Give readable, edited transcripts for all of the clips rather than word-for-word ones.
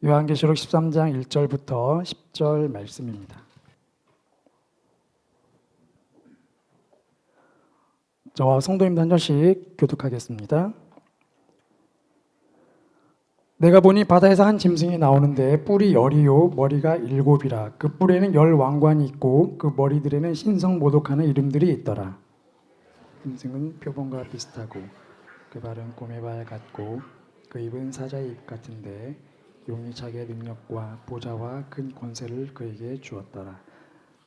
요한계시록 13장 1절부터 10절 말씀입니다. 저와 성도님들 한 절씩 교독하겠습니다. 내가 보니 바다에서 한 짐승이 나오는데 뿔이 10이요 머리가 7이라. 그 뿔에는 10 왕관이 있고 그 머리들에는 신성 모독하는 이름들이 있더라. 짐승은 표범과 비슷하고 그 발은 곰의 발 같고 그 입은 사자의 입 같은데 용이 자기의 능력과 보좌와 큰 권세를 그에게 주었더라.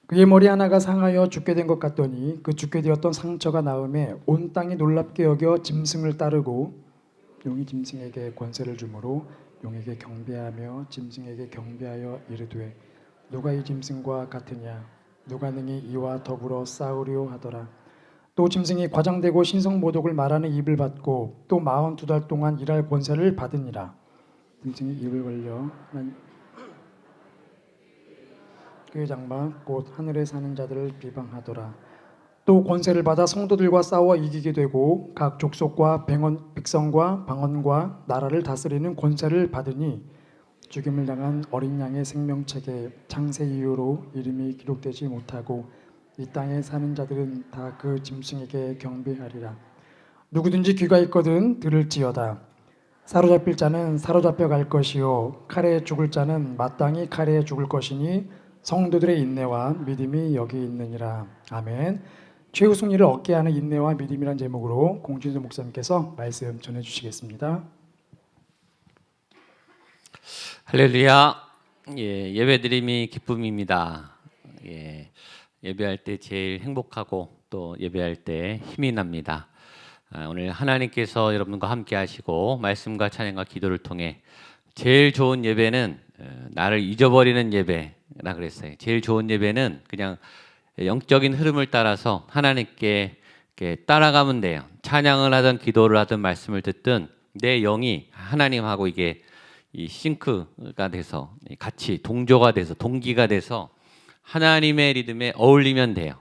그의 머리 하나가 상하여 죽게 된 것 같더니 그 죽게 되었던 상처가 나음에 온 땅이 놀랍게 여겨 짐승을 따르고 용이 짐승에게 권세를 주므로 용에게 경배하며 짐승에게 경배하여 이르되 누가 이 짐승과 같으냐 누가 능히 이와 더불어 싸우려 하더라. 또 짐승이 과장되고 신성모독을 말하는 입을 받고 또 42달 동안 일할 권세를 받으니라. 짐승이 입을 벌려 그의 장막 곧 하늘에 사는 자들을 비방하더라. 또 권세를 받아 성도들과 싸워 이기게 되고 각 족속과 백성과 방언과 나라를 다스리는 권세를 받으니 죽임을 당한 어린 양의 생명책에 창세 이후로 이름이 기록되지 못하고 이 땅에 사는 자들은 다 그 짐승에게 경배하리라. 누구든지 귀가 있거든 들을지어다. 사로잡힐 자는 사로잡혀 갈 것이요 칼에 죽을 자는 마땅히 칼에 죽을 것이니 성도들의 인내와 믿음이 여기 있느니라. 아멘. 최후 승리를 얻게 하는 인내와 믿음이란 제목으로 공준수 목사님께서 말씀 전해주시겠습니다. 할렐루야. 예배드림이 기쁨입니다. 예배할 때 제일 행복하고 또 예배할 때 힘이 납니다. 오늘 하나님께서 여러분과 함께 하시고 말씀과 찬양과 기도를 통해 제일 좋은 예배는 나를 잊어버리는 예배라 그랬어요. 제일 좋은 예배는 그냥 영적인 흐름을 따라서 하나님께 따라가면 돼요. 찬양을 하든 기도를 하든 말씀을 듣든 내 영이 하나님하고 이게 이 싱크가 돼서 같이 동조가 돼서 동기가 돼서 하나님의 리듬에 어울리면 돼요.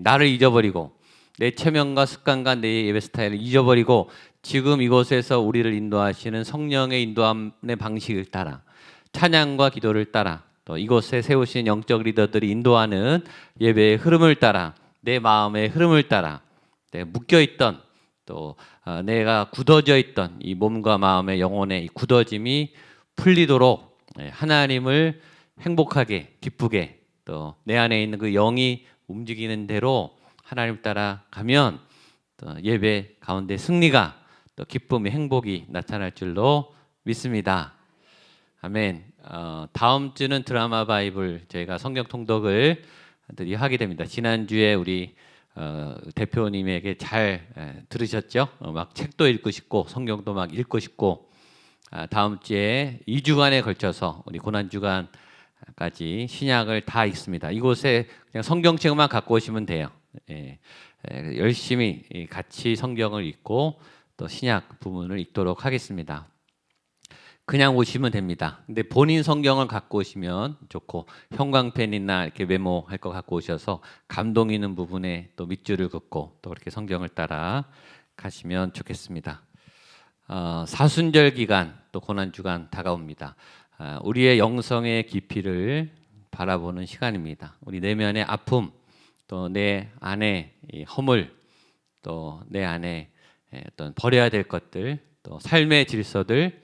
나를 잊어버리고 내 체면과 습관과 내 예배 스타일을 잊어버리고 지금 이곳에서 우리를 인도하시는 성령의 인도함의 방식을 따라 찬양과 기도를 따라 또 이곳에 세우신 영적 리더들이 인도하는 예배의 흐름을 따라 내 마음의 흐름을 따라 내가 묶여있던 또 내가 굳어져 있던 이 몸과 마음의 영혼의 이 굳어짐이 풀리도록 하나님을 행복하게 기쁘게 또 내 안에 있는 그 영이 움직이는 대로 하나님 따라 가면 또 예배 가운데 승리가 또 기쁨의 행복이 나타날 줄로 믿습니다. 아멘. 다음 주는 드라마 바이블 저희가 성경 통독을 하게 됩니다. 지난주에 우리 대표님에게 잘 들으셨죠? 막 책도 읽고 싶고 성경도 막 읽고 싶고 다음 주에 2주간에 걸쳐서 우리 고난주간까지 신약을 다 읽습니다. 이곳에 그냥 성경책만 갖고 오시면 돼요. 열심히 같이 성경을 읽고 또 신약 부분을 읽도록 하겠습니다. 그냥 오시면 됩니다. 근데 본인 성경을 갖고 오시면 좋고 형광펜이나 이렇게 메모할 거 갖고 오셔서 감동 있는 부분에 또 밑줄을 긋고 또 그렇게 성경을 따라 가시면 좋겠습니다. 사순절 기간 또 고난주간 다가옵니다. 우리의 영성의 깊이를 바라보는 시간입니다. 우리 내면의 아픔 또 내 안에 허물 또 내 안에 어떤 버려야 될 것들 또 삶의 질서들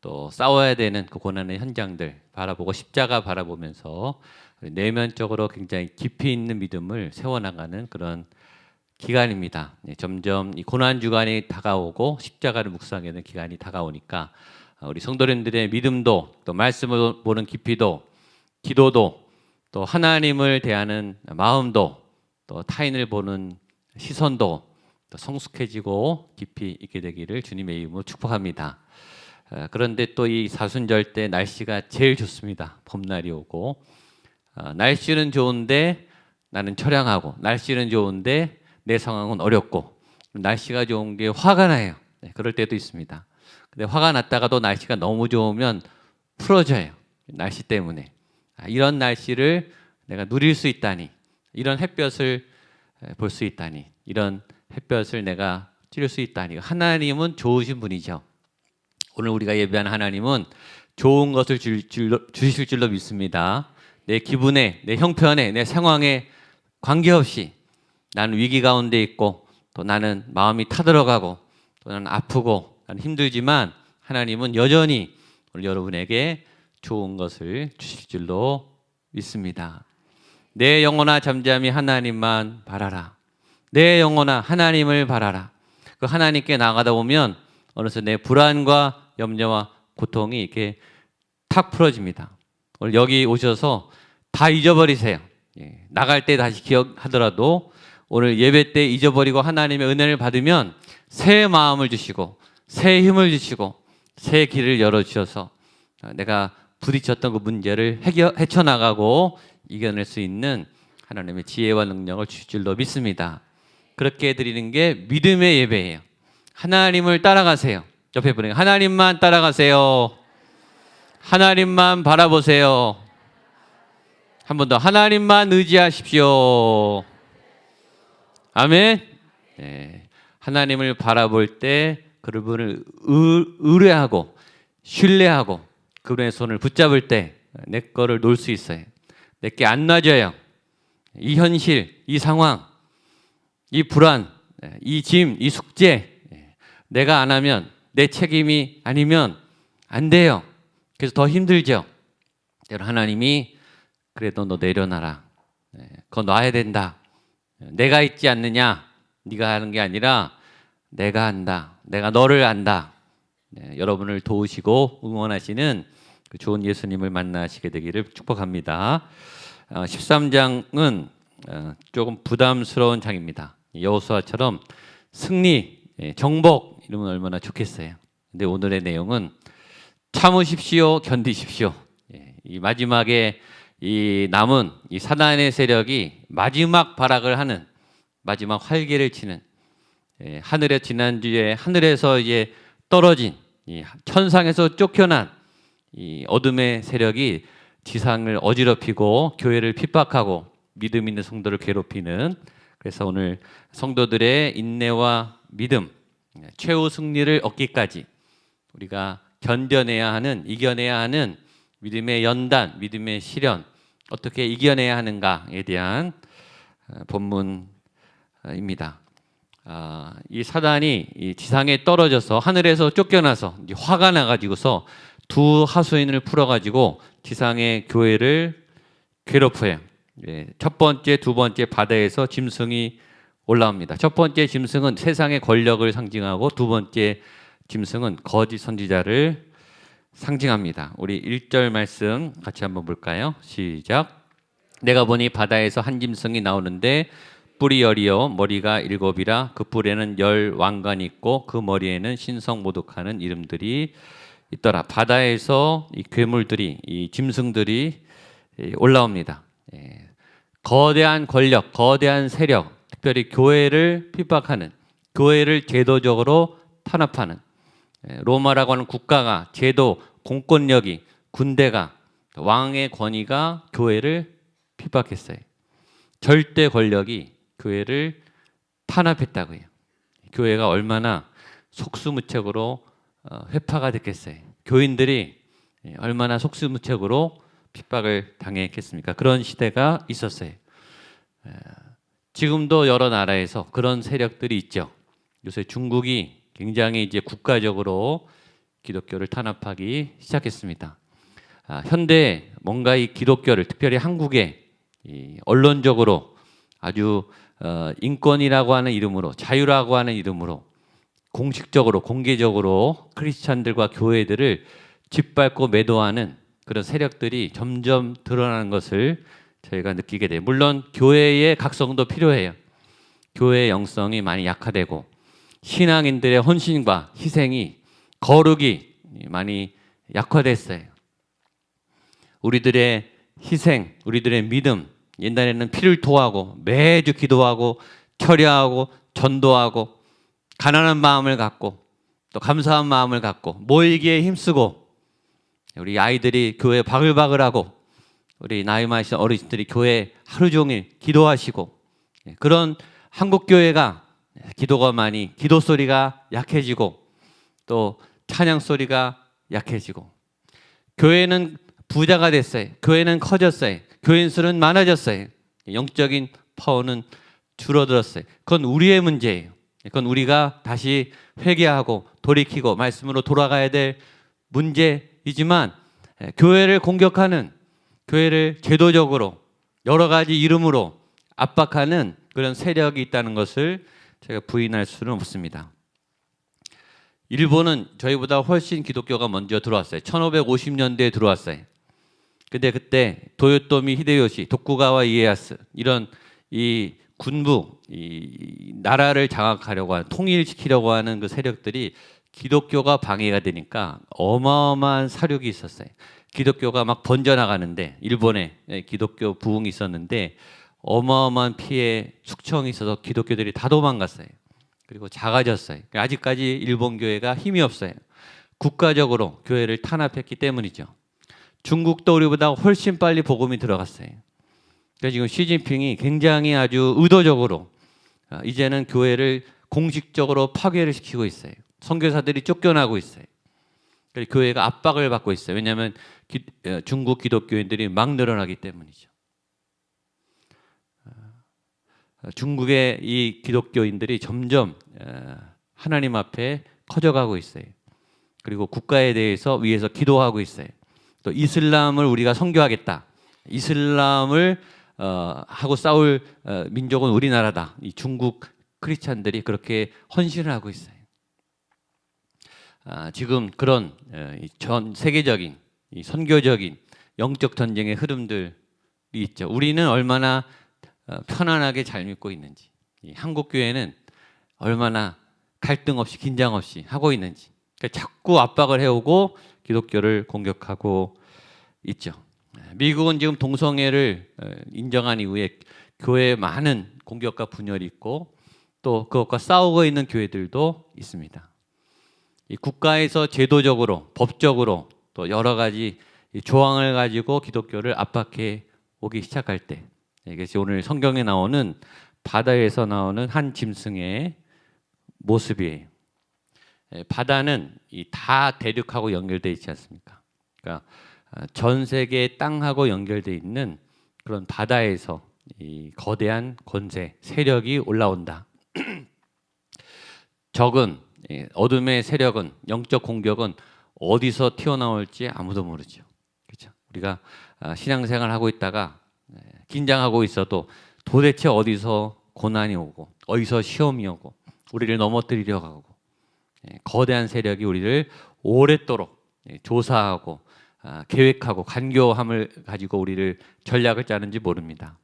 또 싸워야 되는 그 고난의 현장들 바라보고 십자가 바라보면서 내면적으로 굉장히 깊이 있는 믿음을 세워나가는 그런 기간입니다. 점점 이 고난주간이 다가오고 십자가를 묵상하는 기간이 다가오니까 우리 성도님들의 믿음도 또 말씀을 보는 깊이도 기도도 또 하나님을 대하는 마음도 또 타인을 보는 시선도 또 성숙해지고 깊이 있게 되기를 주님의 이름으로 축복합니다. 그런데 또 이 사순절 때 날씨가 제일 좋습니다. 봄날이 오고 날씨는 좋은데 나는 처량하고 날씨는 좋은데 내 상황은 어렵고 날씨가 좋은 게 화가 나요. 그럴 때도 있습니다. 근데 화가 났다가도 날씨가 너무 좋으면 풀어져요. 날씨 때문에. 이런 날씨를 내가 누릴 수 있다니 이런 햇볕을 볼 수 있다니 이런 햇볕을 내가 찌를 수 있다니 하나님은 좋으신 분이죠. 오늘 우리가 예배하는 하나님은 좋은 것을 주실 줄로 믿습니다. 내 기분에, 내 형편에, 내 상황에 관계없이 나는 위기 가운데 있고 또 나는 마음이 타들어가고 또 나는 아프고 나는 힘들지만 하나님은 여전히 오늘 여러분에게 좋은 것을 주실 줄로 믿습니다. 내 영혼아 잠잠히 하나님만 바라라. 내 영혼아 하나님을 바라라. 그 하나님께 나가다 보면 어느새 내 불안과 염려와 고통이 이렇게 탁 풀어집니다. 오늘 여기 오셔서 다 잊어버리세요. 나갈 때 다시 기억하더라도 오늘 예배 때 잊어버리고 하나님의 은혜를 받으면 새 마음을 주시고 새 힘을 주시고 새 길을 열어주셔서 내가 부딪혔던 그 문제를 헤쳐나가고 이겨낼 수 있는 하나님의 지혜와 능력을 주실 줄로 믿습니다. 그렇게 해드리는 게 믿음의 예배예요. 하나님을 따라가세요. 옆에 분에게 하나님만 따라가세요. 하나님만 바라보세요. 한 번 더 하나님만 의지하십시오. 아멘. 네. 하나님을 바라볼 때 그분을 의뢰하고 신뢰하고 그분의 손을 붙잡을 때 내 거를 놓을 수 있어요. 내게 안 놔줘요. 이 현실, 이 상황, 이 불안, 이 짐, 이 숙제 내가 안 하면 내 책임이 아니면 안 돼요. 그래서 더 힘들죠. 하나님이 그래도 너 내려놔라. 그거 놔야 된다. 내가 있지 않느냐? 네가 하는 게 아니라 내가 한다. 내가 너를 안다. 여러분을 도우시고 응원하시는 그 좋은 예수님을 만나시게 되기를 축복합니다. 13장은 조금 부담스러운 장입니다. 여호수아처럼 승리, 정복 이러면 얼마나 좋겠어요. 근데 오늘의 내용은 참으십시오, 견디십시오. 이 마지막에 이 남은 이 사단의 세력이 마지막 발악을 하는 마지막 활개를 치는 하늘에 지난주에 하늘에서 이제 떨어진 이 천상에서 쫓겨난 이 어둠의 세력이 지상을 어지럽히고 교회를 핍박하고 믿음 있는 성도를 괴롭히는 그래서 오늘 성도들의 인내와 믿음 최후 승리를 얻기까지 우리가 견뎌내야 하는 이겨내야 하는 믿음의 연단, 믿음의 시련 어떻게 이겨내야 하는가에 대한 본문입니다. 이 사단이 이 지상에 떨어져서 하늘에서 쫓겨나서 이제 화가 나가지고서 두 하수인을 풀어가지고 지상의 교회를 괴롭혀요. 첫 번째, 두 번째 바다에서 짐승이 올라옵니다. 첫 번째 짐승은 세상의 권력을 상징하고 두 번째 짐승은 거짓 선지자를 상징합니다. 우리 1절 말씀 같이 한번 볼까요? 시작. 내가 보니 바다에서 한 짐승이 나오는데 뿔이 10이요 머리가 7이라 그 뿔에는 10 왕관이 있고 그 머리에는 신성 모독하는 이름들이 있더라. 바다에서 이 괴물들이 이 짐승들이 올라옵니다. 거대한 권력, 거대한 세력, 특별히 교회를 핍박하는, 교회를 제도적으로 탄압하는 로마라고 하는 국가가 제도, 공권력이, 군대가, 왕의 권위가 교회를 핍박했어요. 절대 권력이 교회를 탄압했다고 해요. 교회가 얼마나 속수무책으로 회파가 됐겠어요. 교인들이 얼마나 속수무책으로 핍박을 당했겠습니까? 그런 시대가 있었어요. 지금도 여러 나라에서 그런 세력들이 있죠. 요새 중국이 굉장히 이제 국가적으로 기독교를 탄압하기 시작했습니다. 현대 뭔가 이 기독교를 특별히 한국에 이 언론적으로 아주 인권이라고 하는 이름으로 자유라고 하는 이름으로 공식적으로 공개적으로 크리스찬들과 교회들을 짓밟고 매도하는 그런 세력들이 점점 드러나는 것을 저희가 느끼게 돼요. 물론 교회의 각성도 필요해요. 교회의 영성이 많이 약화되고 신앙인들의 헌신과 희생이 거룩이 많이 약화됐어요. 우리들의 희생, 우리들의 믿음 옛날에는 피를 토하고 매주 기도하고 철야하고 전도하고 가난한 마음을 갖고 또 감사한 마음을 갖고 모이기에 힘쓰고 우리 아이들이 교회 바글바글하고 우리 나이 많으신 어르신들이 교회 하루 종일 기도하시고 그런 한국 교회가 기도가 많이 기도 소리가 약해지고 또 찬양 소리가 약해지고 교회는 부자가 됐어요. 교회는 커졌어요. 교인 수는 많아졌어요. 영적인 파워는 줄어들었어요. 그건 우리의 문제예요. 그건 우리가 다시 회개하고 돌이키고 말씀으로 돌아가야 될 문제이지만, 교회를 공격하는, 교회를 제도적으로 여러 가지 이름으로 압박하는 그런 세력이 있다는 것을 제가 부인할 수는 없습니다. 일본은 저희보다 훨씬 기독교가 먼저 들어왔어요. 1550년대에 들어왔어요. 근데 그때 도요토미 히데요시, 도쿠가와 이에야스, 이런 이 군부, 이 나라를 장악하려고 하는, 통일시키려고 하는 그 세력들이 기독교가 방해가 되니까 어마어마한 사륙이 있었어요. 기독교가 막 번져나가는데, 일본에 기독교 부흥이 있었는데 어마어마한 피해 숙청이 있어서 기독교들이 다 도망갔어요. 그리고 작아졌어요. 아직까지 일본 교회가 힘이 없어요. 국가적으로 교회를 탄압했기 때문이죠. 중국도 우리보다 훨씬 빨리 복음이 들어갔어요. 그래서 지금 시진핑이 굉장히 아주 의도적으로 이제는 교회를 공식적으로 파괴를 시키고 있어요. 선교사들이 쫓겨나고 있어요. 그래서 교회가 압박을 받고 있어요. 왜냐하면 중국 기독교인들이 막 늘어나기 때문이죠. 중국의 이 기독교인들이 점점 하나님 앞에 커져가고 있어요. 그리고 국가에 대해서 위에서 기도하고 있어요. 또 이슬람을 우리가 선교하겠다. 이슬람을 하고 싸울 민족은 우리나라다. 이 중국 크리스찬들이 그렇게 헌신을 하고 있어요. 지금 그런 전 세계적인 이 선교적인 영적 전쟁의 흐름들이 있죠. 우리는 얼마나 편안하게 잘 믿고 있는지, 이 한국 교회는 얼마나 갈등 없이 긴장 없이 하고 있는지, 그러니까 자꾸 압박을 해오고 기독교를 공격하고 있죠. 미국은 지금 동성애를 인정한 이후에 교회에 많은 공격과 분열이 있고 또 그것과 싸우고 있는 교회들도 있습니다. 이 국가에서 제도적으로, 법적으로 또 여러 가지 조항을 가지고 기독교를 압박해 오기 시작할 때, 이것이 오늘 성경에 나오는 바다에서 나오는 한 짐승의 모습이에요. 바다는 다 대륙하고 연결되어 있지 않습니까? 그러니까 전 세계 땅하고 연결되어 있는 그런 바다에서 이 거대한 권세, 세력이 올라온다. 적은, 어둠의 세력은, 영적 공격은 어디서 튀어나올지 아무도 모르죠. 그렇죠? 우리가 신앙생활 하고 있다가 긴장하고 있어도 도대체 어디서 고난이 오고 어디서 시험이 오고 우리를 넘어뜨리려고 하고 거대한 세력이 우리를 오랫도록 조사하고 계획하고 간교함을 가지고 우리를 전략을 짜는지 모릅니다.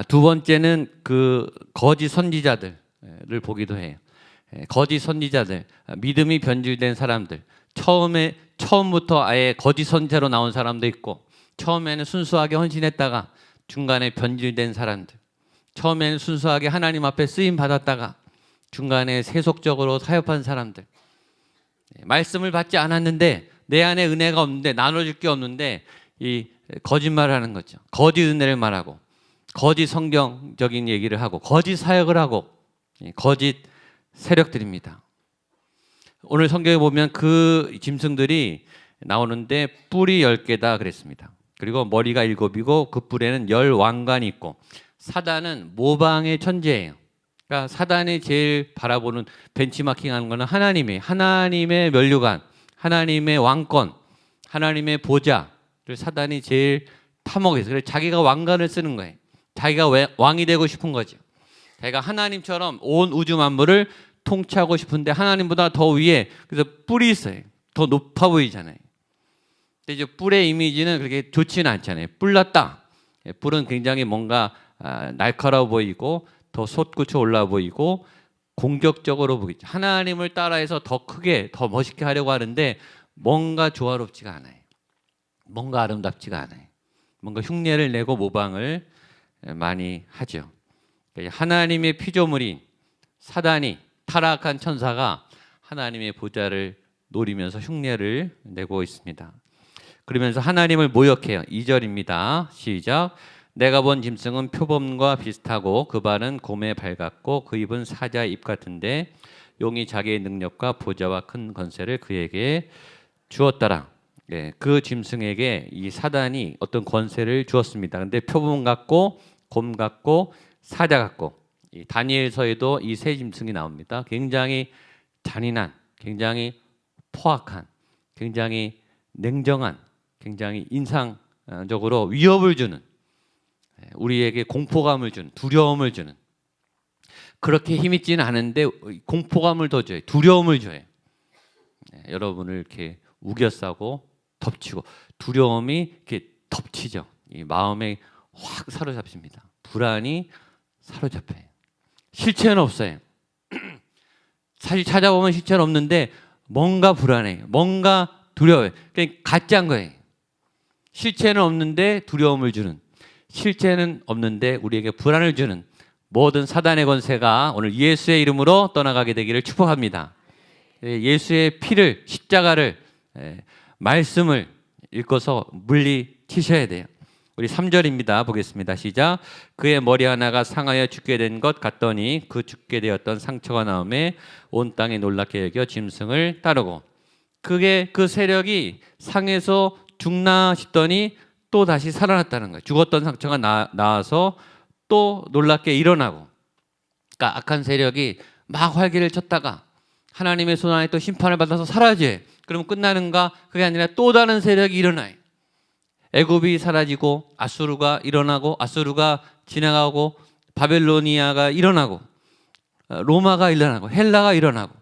두 번째는 그 거짓 선지자들을 보기도 해요. 거짓 선지자들, 믿음이 변질된 사람들, 처음부터 아예 거짓 선지자로 나온 사람도 있고, 처음에는 순수하게 헌신했다가 중간에 변질된 사람들, 처음에는 순수하게 하나님 앞에 쓰임 받았다가 중간에 세속적으로 타협한 사람들, 말씀을 받지 않았는데 내 안에 은혜가 없는데, 나눠줄 게 없는데 이 거짓말을 하는 거죠. 거짓 은혜를 말하고 거짓 성경적인 얘기를 하고 거짓 사역을 하고 거짓 세력들입니다. 오늘 성경에 보면 그 짐승들이 나오는데 뿔이 10개다 그랬습니다. 그리고 머리가 7이고 그 뿔에는 10왕관이 있고, 사단은 모방의 천재예요. 그러니까 사단이 제일 바라보는, 벤치마킹하는 거는 하나님의 면류관, 하나님의 왕권, 하나님의 보좌를 사단이 제일 탐욕해서, 그래서 자기가 왕관을 쓰는 거예요. 자기가 왕이 되고 싶은 거죠. 자기가 하나님처럼 온 우주 만물을 통치하고 싶은데 하나님보다 더 위에, 그래서 뿔이 있어요. 더 높아 보이잖아요. 근데 이제 뿔의 이미지는 그렇게 좋지는 않잖아요. 뿔났다. 뿔은 굉장히 뭔가 날카로워 보이고 더 솟구쳐 올라 보이고 공격적으로 보이죠. 하나님을 따라해서 더 크게, 더 멋있게 하려고 하는데 뭔가 조화롭지가 않아요. 뭔가 아름답지가 않아요. 뭔가 흉내를 내고 모방을 많이 하죠. 하나님의 피조물인 사단이, 타락한 천사가 하나님의 보좌를 노리면서 흉내를 내고 있습니다. 그러면서 하나님을 모욕해요. 2절입니다. 시작. 내가 본 짐승은 표범과 비슷하고 그 발은 곰의 발 같고 그 입은 사자의 입 같은데 용이 자기의 능력과 보좌와 큰 권세를 그에게 주었더라. 예, 그 짐승에게 이 사단이 어떤 권세를 주었습니다. 근데 표범 같고 곰 같고 사자 같고 이 다니엘서에도 이 세 짐승이 나옵니다. 굉장히 잔인한, 굉장히 포악한, 굉장히 냉정한, 굉장히 인상적으로 위협을 주는, 우리에게 공포감을 주는, 두려움을 주는, 그렇게 힘 있지는 않은데 공포감을 더 줘요. 두려움을 줘요. 여러분을 이렇게 우겨싸고 덮치고, 두려움이 이렇게 덮치죠. 이 마음에 확 사로잡습니다. 불안이 사로잡혀요. 실체는 없어요. 사실 찾아보면 실체는 없는데 뭔가 불안해요. 뭔가 두려워요. 그러니까 가짜인 거예요. 실체는 없는데 두려움을 주는, 실체는 없는데 우리에게 불안을 주는 모든 사단의 권세가 오늘 예수의 이름으로 떠나가게 되기를 축복합니다. 예수의 피를, 십자가를, 말씀을 읽어서 물리치셔야 돼요. 우리 3절입니다. 보겠습니다. 시작. 그의 머리 하나가 상하여 죽게 된 것 같더니 그 죽게 되었던 상처가 나오매 온 땅에 놀랍게 여겨 짐승을 따르고, 그게 그 세력이 상해서 죽나 싶더니 또 다시 살아났다는 거예요. 죽었던 상처가 나와서 또 놀랍게 일어나고. 그러니까 악한 세력이 막 활개를 쳤다가 하나님의 손 안에 또 심판을 받아서 사라져요. 그러면 끝나는가? 그게 아니라 또 다른 세력이 일어나요. 애굽이 사라지고 아수르가 일어나고, 아수르가 지나가고, 바벨로니아가 일어나고, 로마가 일어나고, 헬라가 일어나고,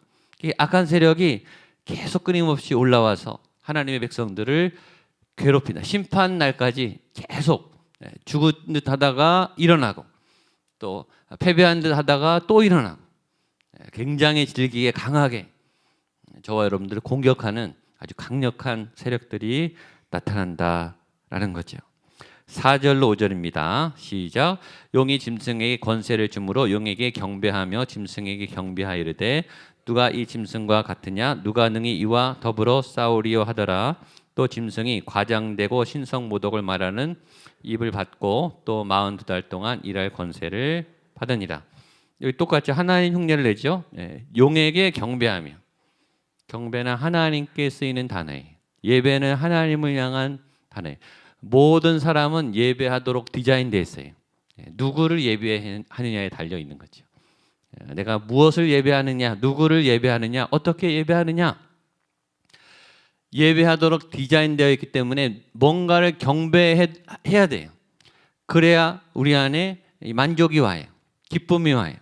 이 악한 세력이 계속 끊임없이 올라와서 하나님의 백성들을 괴롭힌다. 심판 날까지 계속 죽은 듯 하다가 일어나고, 또 패배한 듯 하다가 또 일어나고, 굉장히 질기게 강하게 저와 여러분들을 공격하는 아주 강력한 세력들이 나타난다라는 거죠. 4절로 5절입니다. 시작. 용이 짐승에게 권세를 주므로 용에게 경배하며 짐승에게 경배하이르되 누가 이 짐승과 같으냐? 누가 능히 이와 더불어 싸우리요 하더라. 또 짐승이 과장되고 신성모독을 말하는 입을 받고 또 42달 동안 일할 권세를 받으니라. 여기 똑같이 하나님 흉내를 내죠. 용에게 경배하며. 경배는 하나님께 쓰이는 단어예요. 예배는 하나님을 향한 단어예요. 모든 사람은 예배하도록 디자인되어 있어요. 누구를 예배하느냐에 달려 있는 거죠. 내가 무엇을 예배하느냐, 누구를 예배하느냐, 어떻게 예배하느냐. 예배하도록 디자인되어 있기 때문에 뭔가를 경배해야 돼요. 그래야 우리 안에 만족이 와요. 기쁨이 와요.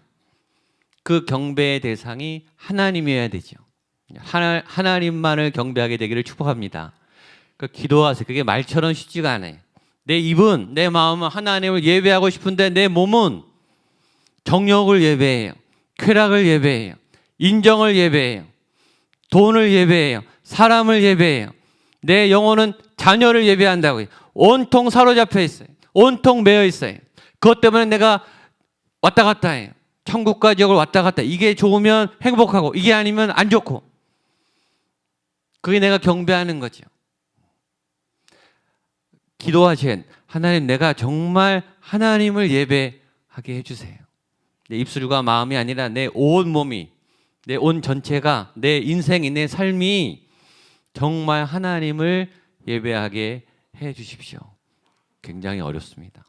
그 경배의 대상이 하나님이어야 되죠. 하나님만을 경배하게 되기를 축복합니다. 기도하세요. 그게 말처럼 쉽지가 않아요. 내 입은, 내 마음은 하나님을 예배하고 싶은데 내 몸은 정욕을 예배해요. 쾌락을 예배해요. 인정을 예배해요. 돈을 예배해요. 사람을 예배해요. 내 영혼은 자녀를 예배한다고 해요. 온통 사로잡혀 있어요. 온통 매여 있어요. 그것 때문에 내가 왔다 갔다 해요. 천국과 지옥을 왔다 갔다. 이게 좋으면 행복하고 이게 아니면 안 좋고. 그게 내가 경배하는 거죠. 기도하시엔 하나님, 내가 정말 하나님을 예배하게 해주세요. 내 입술과 마음이 아니라 내 온 몸이, 내 온 전체가, 내 인생이, 내 삶이 정말 하나님을 예배하게 해주십시오. 굉장히 어렵습니다.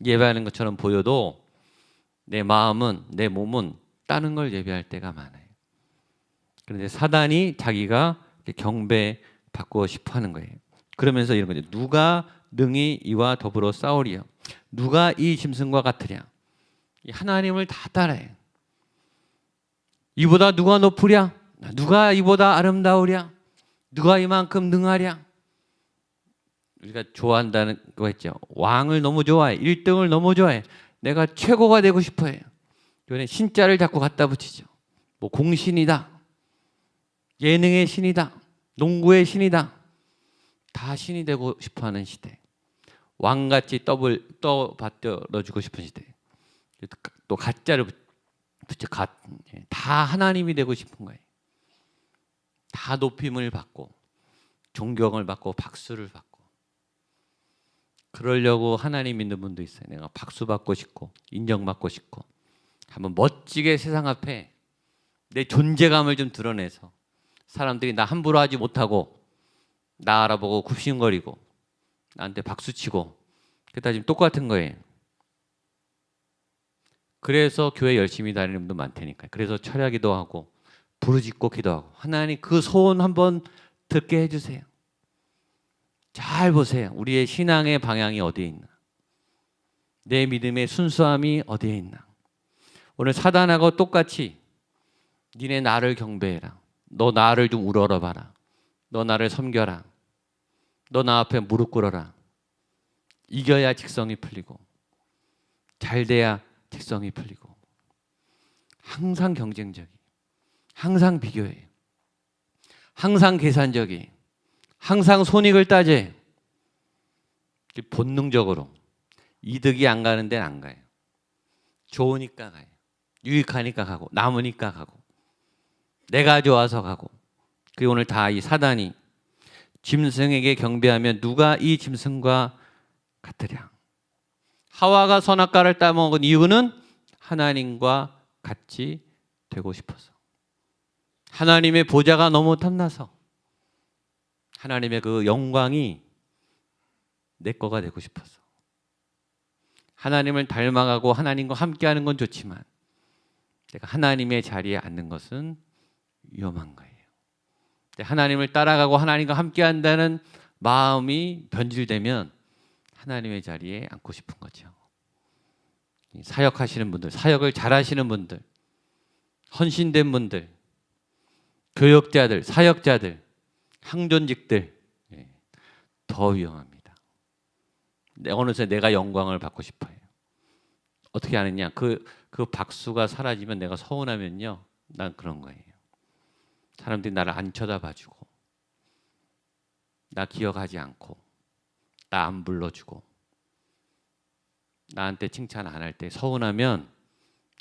예배하는 것처럼 보여도 내 마음은, 내 몸은 다른 걸 예배할 때가 많아요. 그런데 사단이 자기가 경배받고 싶어 하는 거예요. 그러면서 이런 거죠. 누가 능히 이와 더불어 싸우리요? 누가 이 짐승과 같으랴? 하나님을 다 따라해요. 이보다 누가 높으랴? 누가 이보다 아름다우랴? 누가 이만큼 능하랴? 우리가 좋아한다는 거 했죠. 왕을 너무 좋아해. 1등을 너무 좋아해. 내가 최고가 되고 싶어해요. 이번에 신자를 자꾸 갖다 붙이죠. 뭐 공신이다. 예능의 신이다. 농구의 신이다. 다 신이 되고 싶어하는 시대. 왕같이 떠받들어주고 싶은 시대. 또 가짜를 붙여. 다 하나님이 되고 싶은 거예요. 다 높임을 받고 존경을 받고 박수를 받고. 그러려고 하나님 믿는 분도 있어요. 내가 박수 받고 싶고 인정받고 싶고 한번 멋지게 세상 앞에 내 존재감을 좀 드러내서 사람들이 나 함부로 하지 못하고 나 알아보고 굽신거리고 나한테 박수치고 그게 다 지금 똑같은 거예요. 그래서 교회 열심히 다니는 분도 많다니까요. 그래서 철야기도 하고 부르짖고 기도하고 하나님 그 소원 한번 듣게 해주세요. 잘 보세요. 우리의 신앙의 방향이 어디에 있나? 내 믿음의 순수함이 어디에 있나? 오늘 사단하고 똑같이 니네 나를 경배해라. 너 나를 좀 우러러봐라. 너 나를 섬겨라. 너 나 앞에 무릎 꿇어라. 이겨야 직성이 풀리고 잘 돼야 직성이 풀리고 항상 경쟁적이 항상 비교해 항상 계산적이 항상 손익을 따져 본능적으로 이득이 안 가는 데는 안 가요. 좋으니까 가요. 유익하니까 가고 남으니까 가고 내가 좋아서 가고 그게 오늘 다 이 사단이 짐승에게 경배하면 누가 이 짐승과 같으랴. 하와가 선악과를 따먹은 이유는 하나님과 같이 되고 싶어서 하나님의 보좌가 너무 탐나서 하나님의 그 영광이 내 거가 되고 싶어서 하나님을 닮아가고 하나님과 함께하는 건 좋지만 내가 하나님의 자리에 앉는 것은 위험한 거예요. 하나님을 따라가고 하나님과 함께한다는 마음이 변질되면 하나님의 자리에 앉고 싶은 거죠. 사역하시는 분들, 사역을 잘하시는 분들, 헌신된 분들, 교역자들, 사역자들, 항존직들 더 위험합니다. 어느새 내가 영광을 받고 싶어요. 어떻게 하느냐? 그 박수가 사라지면 내가 서운하면요, 난 그런 거예요. 사람들이 나를 안 쳐다봐주고, 나 기억하지 않고, 나 안 불러주고, 나한테 칭찬 안 할 때 서운하면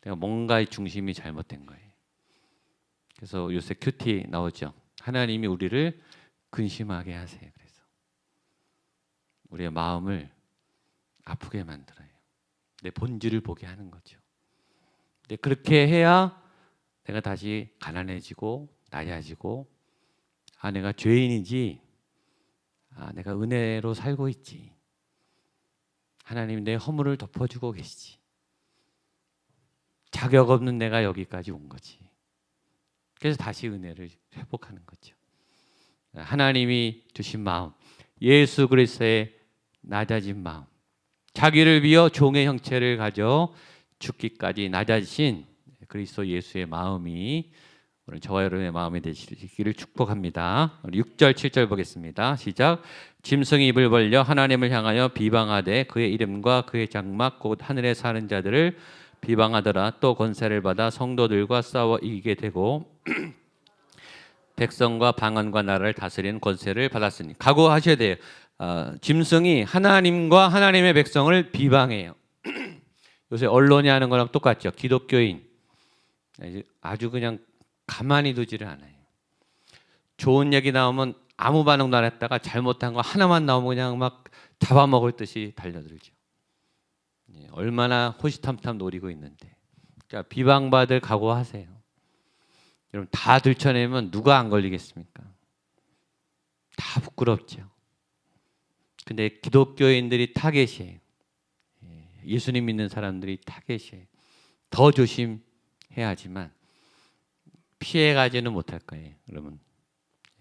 내가 뭔가의 중심이 잘못된 거예요. 그래서 요새 큐티 나오죠. 하나님이 우리를 근심하게 하세요. 그래서 우리의 마음을 아프게 만들어요. 내 본질을 보게 하는 거죠. 근데 그렇게 해야 내가 다시 가난해지고 낮아지고 내가 죄인이지, 내가 은혜로 살고 있지, 하나님 내 허물을 덮어주고 계시지, 자격 없는 내가 여기까지 온 거지. 그래서 다시 은혜를 회복하는 거죠. 하나님이 주신 마음, 예수 그리스도의 낮아진 마음, 자기를 비워 종의 형체를 가져 죽기까지 낮아지신 그리스도 예수의 마음이 오늘 저와 여러분의 마음이 되시기를 축복합니다. 6절 7절 보겠습니다. 시작. 짐승이 입을 벌려 하나님을 향하여 비방하되 그의 이름과 그의 장막 곧 하늘에 사는 자들을 비방하더라. 또 권세를 받아 성도들과 싸워 이기게 되고 백성과 방언과 나라를 다스리는 권세를 받았으니. 각오하셔야 돼요. 짐승이 하나님과 하나님의 백성을 비방해요. 요새 언론이 하는 거랑 똑같죠. 기독교인 아주 그냥 가만히 두지를 않아요. 좋은 얘기 나오면 아무 반응도 안 했다가 잘못한 거 하나만 나오면 그냥 막 잡아먹을 듯이 달려들죠. 얼마나 호시탐탐 노리고 있는데. 그러니까 비방받을 각오하세요. 여러분 다 들춰내면 누가 안 걸리겠습니까? 다 부끄럽죠. 근데 기독교인들이 타겟이에요. 예수님 믿는 사람들이 타겟이에요. 더 조심해야 하지만 피해가지는 못할 거예요. 여러분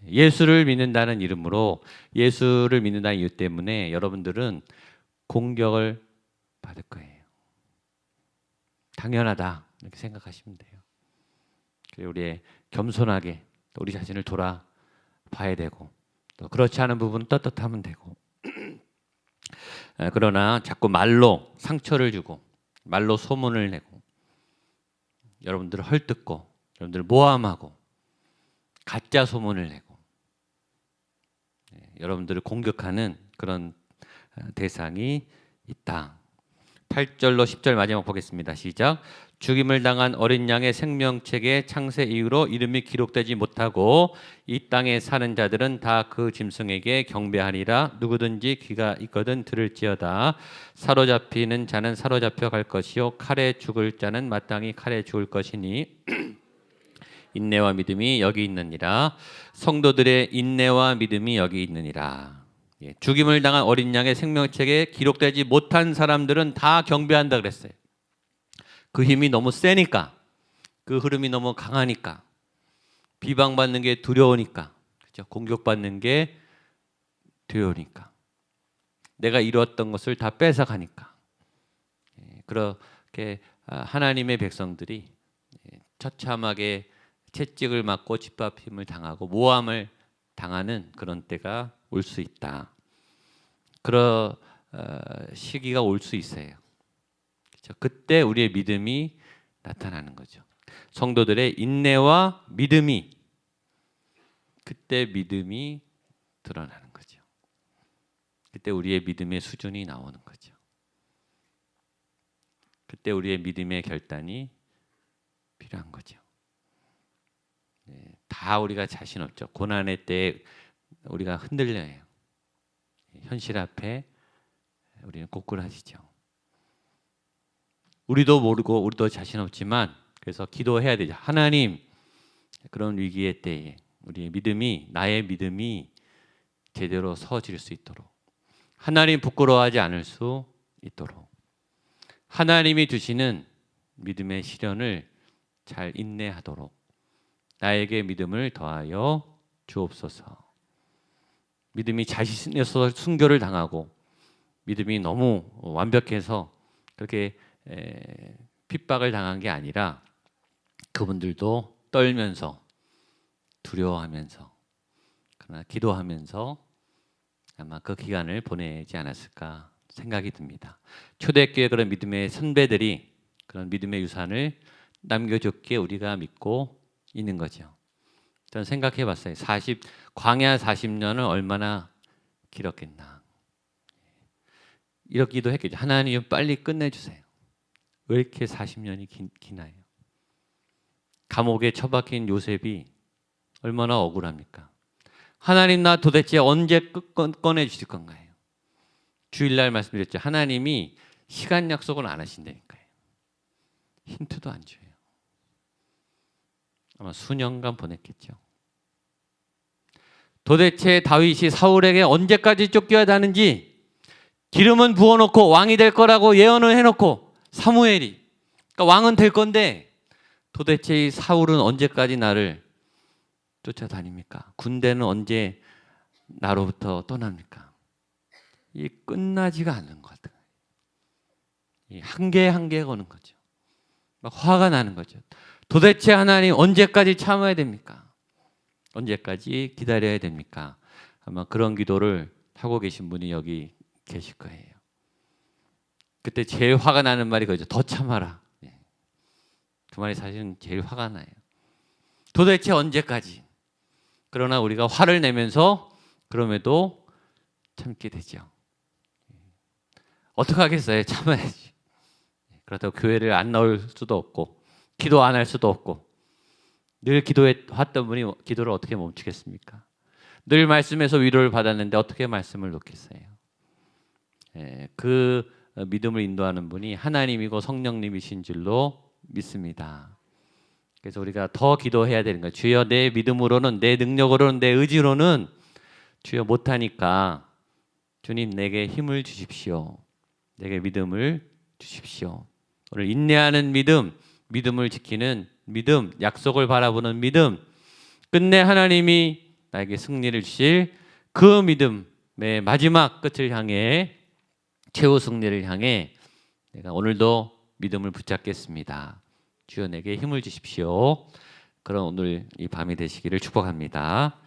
예수를 믿는다는 이름으로, 예수를 믿는다는 이유 때문에 여러분들은 공격을 받을 거예요. 당연하다 이렇게 생각하시면 돼요. 우리 겸손하게 우리 자신을 돌아봐야 되고, 또 그렇지 않은 부분은 떳떳하면 되고 그러나 자꾸 말로 상처를 주고 말로 소문을 내고 여러분들을 헐뜯고 여러분들을 모함하고 가짜 소문을 내고 여러분들을 공격하는 그런 대상이 있다. 8절로 10절 마지막 보겠습니다. 시작. 죽임을 당한 어린 양의 생명책의 창세 이후로 이름이 기록되지 못하고 이 땅에 사는 자들은 다 그 짐승에게 경배하리라. 누구든지 귀가 있거든 들을지어다. 사로잡히는 자는 사로잡혀 갈 것이요 칼에 죽을 자는 마땅히 칼에 죽을 것이니 인내와 믿음이 여기 있느니라. 성도들의 인내와 믿음이 여기 있느니라. 예, 죽임을 당한 어린 양의 생명책에 기록되지 못한 사람들은 다 경배한다 그랬어요. 그 힘이 너무 세니까, 그 흐름이 너무 강하니까, 비방받는 게 두려우니까, 그렇죠? 공격받는 게 두려우니까, 내가 이루었던 것을 다 뺏어가니까. 그렇게 하나님의 백성들이 처참하게 채찍을 맞고 짓밟힘을 당하고 모함을 당하는 그런 때가 올 수 있다. 그런 시기가 올 수 있어요. 그렇죠? 그때 우리의 믿음이 나타나는 거죠. 성도들의 인내와 믿음이, 그때 믿음이 드러나는 거죠. 그때 우리의 믿음의 수준이 나오는 거죠. 그때 우리의 믿음의 결단이 필요한 거죠. 다 우리가 자신 없죠. 고난의 때 우리가 흔들려요. 현실 앞에 우리는 꼬꾸라지죠. 우리도 모르고 우리도 자신 없지만 그래서 기도해야 되죠. 하나님, 그런 위기의 때에 우리의 믿음이, 나의 믿음이 제대로 서질 수 있도록, 하나님 부끄러워하지 않을 수 있도록, 하나님이 주시는 믿음의 시련을 잘 인내하도록 나에게 믿음을 더하여 주옵소서. 믿음이 자신에서 순교를 당하고 믿음이 너무 완벽해서 그렇게 핍박을 당한 게 아니라 그분들도 떨면서 두려워하면서 그러나 기도하면서 아마 그 기간을 보내지 않았을까 생각이 듭니다. 초대교회 그런 믿음의 선배들이 그런 믿음의 유산을 남겨줬기에 우리가 믿고 있는 거죠. 저는 생각해 봤어요. 광야 40년은 얼마나 길었겠나. 이렇기도 했겠죠. 하나님 빨리 끝내주세요. 왜 이렇게 40년이 기나요? 감옥에 처박힌 요셉이 얼마나 억울합니까? 하나님, 나 도대체 언제 꺼내 주실 건가요? 주일날 말씀드렸죠. 하나님이 시간 약속을 안 하신다니까요. 힌트도 안 줘요. 아마 수년간 보냈겠죠. 도대체 다윗이 사울에게 언제까지 쫓겨야 하는지, 기름은 부어놓고 왕이 될 거라고 예언을 해놓고, 사무엘이, 그러니까 왕은 될 건데 도대체 이 사울은 언제까지 나를 쫓아다닙니까? 군대는 언제 나로부터 떠납니까? 이 끝나지가 않는 것 같아요. 이 한계에 거는 거죠. 막 화가 나는 거죠. 도대체 하나님 언제까지 참아야 됩니까? 언제까지 기다려야 됩니까? 아마 그런 기도를 하고 계신 분이 여기 계실 거예요. 그때 제일 화가 나는 말이 그거죠. 더 참아라. 그 말이 사실은 제일 화가 나요. 도대체 언제까지? 그러나 우리가 화를 내면서 그럼에도 참게 되죠. 어떻게 하겠어요? 참아야지. 그렇다고 교회를 안 나올 수도 없고 기도 안 할 수도 없고, 늘 기도해 왔던 분이 기도를 어떻게 멈추겠습니까? 늘 말씀에서 위로를 받았는데 어떻게 말씀을 놓겠어요? 그 믿음을 인도하는 분이 하나님이고 성령님이신 줄로 믿습니다. 그래서 우리가 더 기도해야 되는 거예요. 주여, 내 믿음으로는, 내 능력으로는, 내 의지로는 주여 못하니까 주님 내게 힘을 주십시오. 내게 믿음을 주십시오. 오늘 인내하는 믿음, 믿음을 지키는 믿음, 약속을 바라보는 믿음, 끝내 하나님이 나에게 승리를 주실 그 믿음의 마지막 끝을 향해, 최후 승리를 향해 내가 오늘도 믿음을 붙잡겠습니다. 주여 내게 힘을 주십시오. 그런 오늘 이 밤이 되시기를 축복합니다.